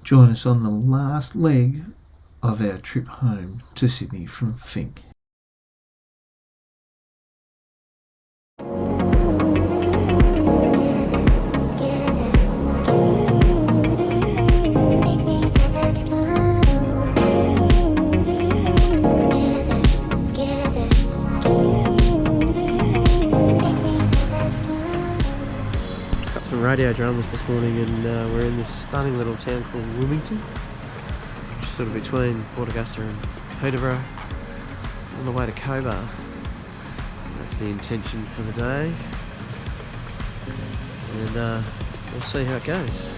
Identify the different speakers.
Speaker 1: Join us on the last leg of our trip home to Sydney from Finke.
Speaker 2: Radio dramas this morning, and we're in this stunning little town called Wilmington, which is sort of between Port Augusta and Peterborough, on the way to Cobar. That's the intention for the day, and we'll see how it goes.